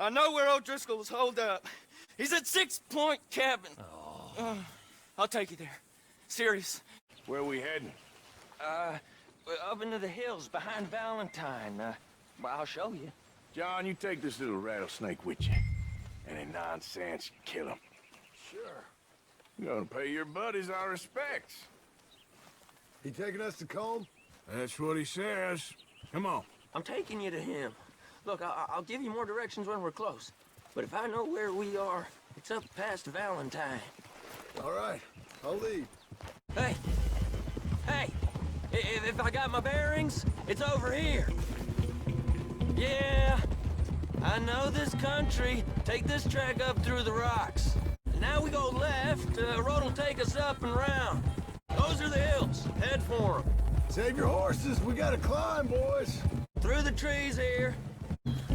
I know where O'Driscoll's holed up. He's at 6 Point Cabin. I'll take you there. Serious. Where we heading? Up into the hills behind Valentine. Well, I'll show you. John, you take this little rattlesnake with you. Any nonsense, you kill him. Sure. You're gonna pay your buddies our respects. He taking us to Combe? That's what he says. Come on. I'm taking you to him. Look, I'll give you more directions when we're close. But if I know where we are, it's up past Valentine. All right, I'll lead. Hey! Hey! If I got my bearings, it's over here. Yeah, I know this country. Take this track up through the rocks. Now we go left, road will take us up and round. Those are the hills. Head for them. Save your horses, we gotta climb, boys. Through the trees here.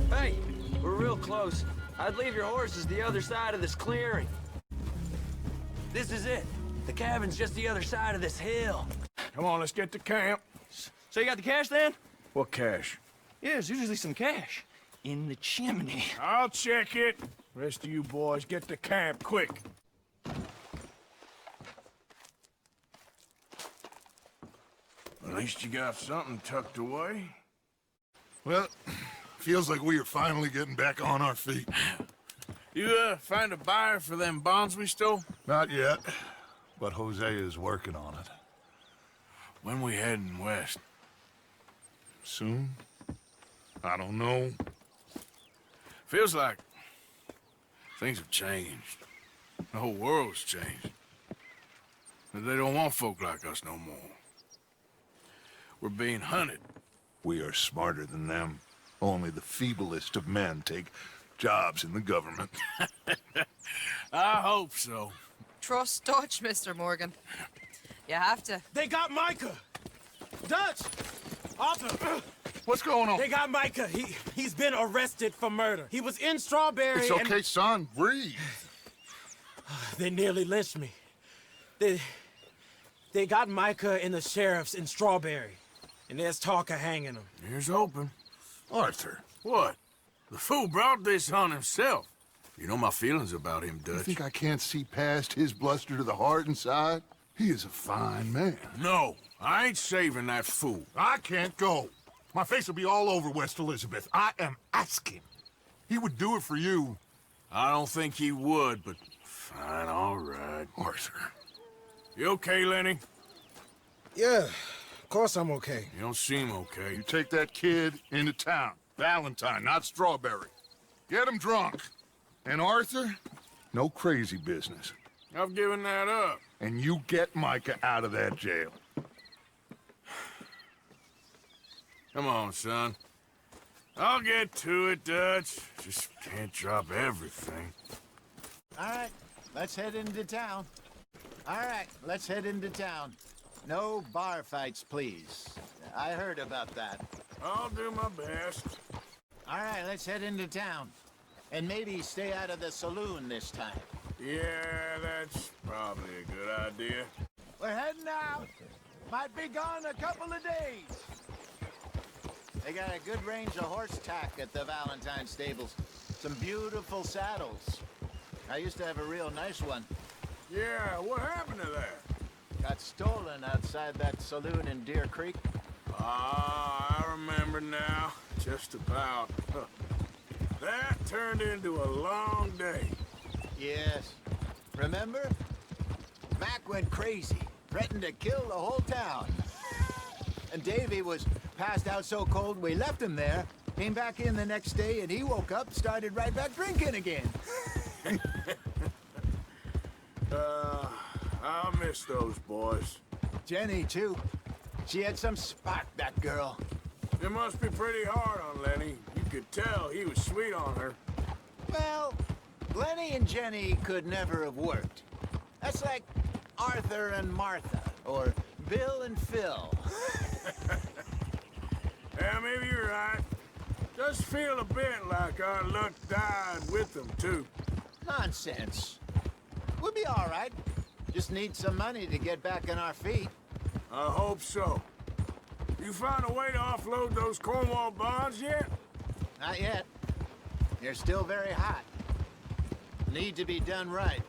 Hey, we're real close. I'd leave your horses the other side of this clearing. This is it. The cabin's just the other side of this hill. Come on, let's get to camp. So you got the cash then? What cash? Yeah, there's usually some cash. In the chimney. I'll check it. Rest of you boys, get to camp, quick. At least you got something tucked away. Well, feels like we are finally getting back on our feet. You, find a buyer for them bonds we stole? Not yet, but Jose is working on it. When we heading west? Soon? I don't know. Feels like things have changed. The whole world's changed. But they don't want folk like us no more. We're being hunted. We are smarter than them. Only the feeblest of men take jobs in the government. I hope so. Trust Dutch, Mr. Morgan. You have to. They got Micah! Dutch! Arthur! What's going on? They got Micah. He's been arrested for murder. He was in Strawberry It's okay, son. Breathe. They nearly lynched me. They got Micah and the sheriffs in Strawberry. And there's talk of hanging him. Here's hoping. Arthur. What? The fool brought this on himself. You know my feelings about him, You Dutch. think I can't see past his bluster to the heart inside? He is a fine man. No, I ain't saving that fool. I can't go. My face will be all over West Elizabeth. I am asking. He would do it for you. I don't think he would, but fine, all right. Arthur. You okay, Lenny? Yeah, of course I'm okay. You don't seem okay. You take that kid into town. Valentine, not Strawberry. Get him drunk. And Arthur, no crazy business. I've given that up. And you get Micah out of that jail. Come on, son. I'll get to it, Dutch. Just can't drop everything. All right, let's head into town. All right, let's head into town. No bar fights, please. I heard about that. I'll do my best. All right, let's head into town. And maybe stay out of the saloon this time. Yeah, that's probably a good idea. We're heading out. Might be gone a couple of days. They got a good range of horse tack at the Valentine stables. Some beautiful saddles. I used to have a real nice one. Yeah, what happened to that? Got stolen outside that saloon in Deer Creek. Ah, I remember now. Just about. That turned into a long day. Yes. Remember? Mac went crazy, threatened to kill the whole town. And Davy was passed out so cold we left him there, came back in the next day, and he woke up, started right back drinking again. I'll miss those boys. Jenny, too. She had some spark, that girl. It must be pretty hard on Lenny. You could tell he was sweet on her. Well, Lenny and Jenny could never have worked. That's like Arthur and Martha, or Bill and Phil. Yeah, maybe you're right. Does feel a bit like our luck died with them, too. Nonsense. We'll be all right. Just need some money to get back on our feet. I hope so. You found a way to offload those Cornwall bonds yet? Not yet. They're still very hot. Need to be done right.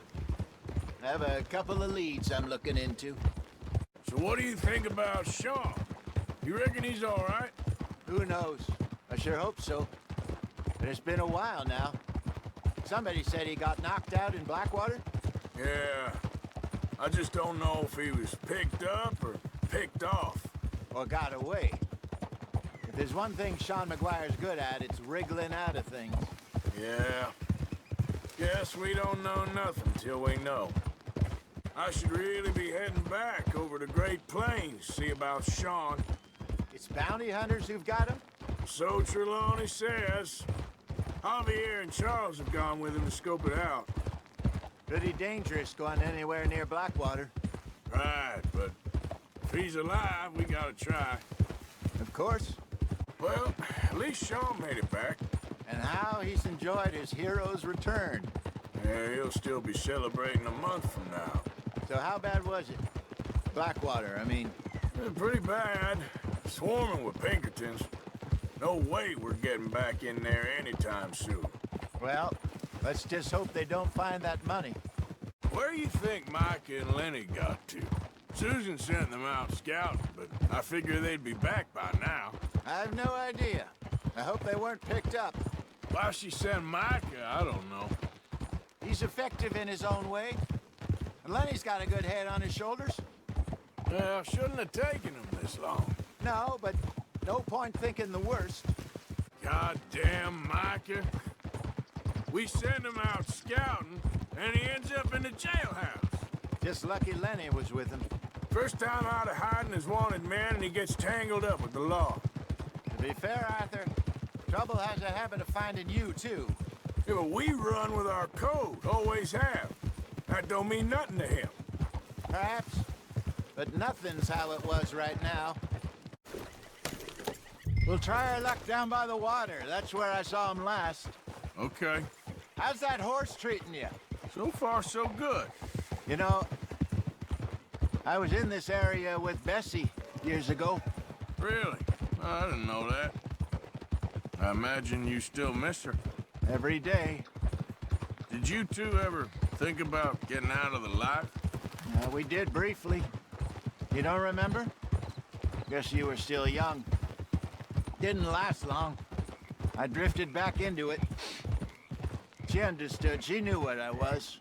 I have a couple of leads I'm looking into. So what do you think about Sean? You reckon he's all right? Who knows? I sure hope so. But it's been a while now. Somebody said he got knocked out in Blackwater? Yeah. I just don't know if he was picked up or picked off. Or got away. If there's one thing Sean McGuire's good at, it's wriggling out of things. Yeah. Guess we don't know nothing till we know. I should really be heading back over to Great Plains, see about Sean. It's bounty hunters who've got him? So Trelawney says. Javier and Charles have gone with him to scope it out. Pretty dangerous going anywhere near Blackwater. Right, but if he's alive, we gotta try. Of course. Well, at least Sean made it back. And how he's enjoyed his hero's return. Yeah, he'll still be celebrating a month from now. So how bad was it? Blackwater, I mean. Pretty bad. Swarming with Pinkertons. No way we're getting back in there anytime soon. Well, let's just hope they don't find that money. Where you think Micah and Lenny got to? Susan sent them out scouting, but I figure they'd be back by now. I have no idea. I hope they weren't picked up. Why she sent Micah, I don't know. He's effective in his own way. And Lenny's got a good head on his shoulders. Well, shouldn't have taken him this long. No, but no point thinking the worst. Goddamn Micah. We send him out scouting, and he ends up in the jailhouse. Just lucky Lenny was with him. First time out of hiding as wanted man, and he gets tangled up with the law. To be fair, Arthur, trouble has a habit of finding you, too. Yeah, but we run with our code, always have. That don't mean nothing to him. Perhaps, but nothing's how it was right now. We'll try our luck down by the water. That's where I saw him last. Okay. How's that horse treating you? So far, so good. You know, I was in this area with Bessie years ago. Really? I didn't know that. I imagine you still miss her. Every day. Did you two ever think about getting out of the life? We did briefly. You don't remember? Guess you were still young. Didn't last long. I drifted back into it. She understood. She knew what I was.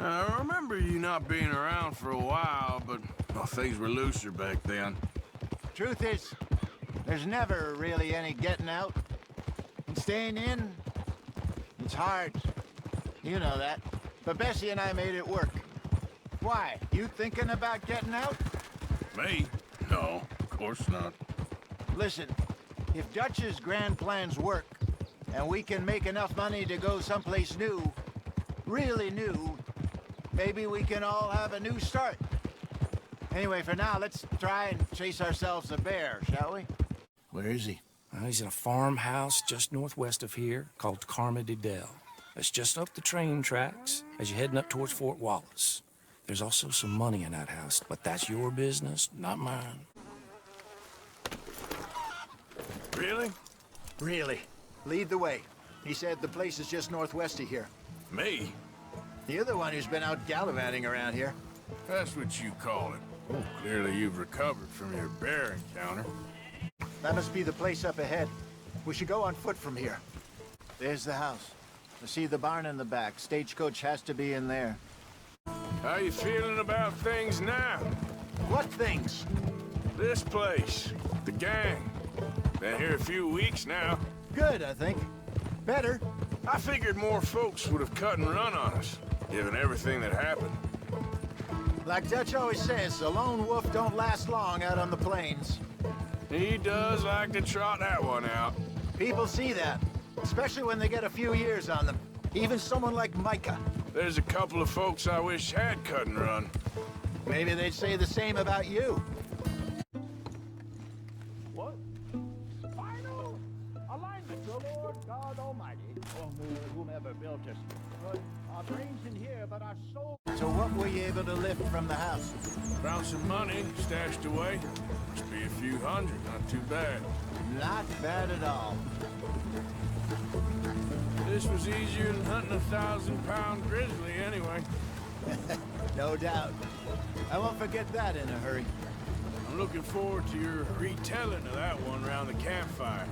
I remember you not being around for a while, but well, things were looser back then. Truth is, there's never really any getting out. And staying in, it's hard. You know that. But Bessie and I made it work. Why? You thinking about getting out? Me? No, of course not. Listen, if Dutch's grand plans work, and we can make enough money to go someplace new, really new, maybe we can all have a new start. Anyway, for now, let's try and chase ourselves a bear, shall we? Where is he? He's in a farmhouse just northwest of here called Carmody Dell. It's just up the train tracks as you're heading up towards Fort Wallace. There's also some money in that house, but that's your business, not mine. Really? Really. Lead the way. He said the place is just northwest of here. Me? You're the one who's been out gallivanting around here. That's what you call it. Oh, clearly you've recovered from your bear encounter. That must be the place up ahead. We should go on foot from here. There's the house. I see the barn in the back. Stagecoach has to be in there. How you feeling about things now? What things? This place, the gang. Been here a few weeks now. Good, I think. Better. I figured more folks would have cut and run on us, given everything that happened. Like Dutch always says, a lone wolf don't last long out on the plains. He does like to trot that one out. People see that, especially when they get a few years on them. Even someone like Micah. There's a couple of folks I wish had cut and run. Maybe they'd say the same about you. What? Final alignment, the Lord God Almighty, or whomever built us. But our brains in here, but our soul... So what were you able to lift from the house? Found some money stashed away. Must be a few hundred, not too bad. Not bad at all. this was easier than hunting a 1,000-pound grizzly anyway. No doubt. I won't forget that in a hurry. I'm looking forward to your retelling of that one around the campfire.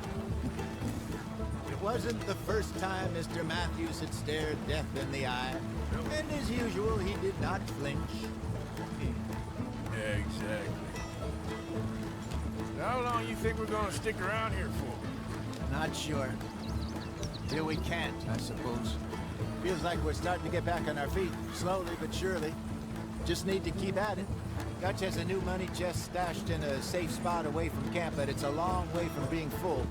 It wasn't the first time Mr. Matthews had stared death in the eye. And as usual, he did not flinch. Yeah, exactly. How long you think we're gonna stick around here for? Not sure. Till we can't, I suppose. Feels like we're starting to get back on our feet, slowly but surely. Just need to keep at it. Dutch has a new money chest stashed in a safe spot away from camp, but it's a long way from being full.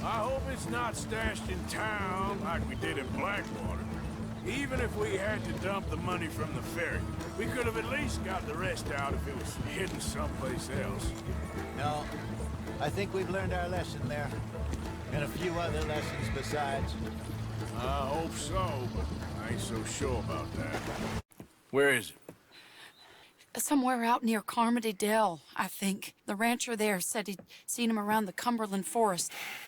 I hope it's not stashed in town like we did in Blackwater. Even if we had to dump the money from the ferry, we could have at least got the rest out if it was hidden someplace else. No, I think we've learned our lesson there. And a few other lessons besides. I hope so, but I ain't so sure about that. Where is it? Somewhere out near Carmody Dell, I think. The rancher there said he'd seen him around the Cumberland Forest.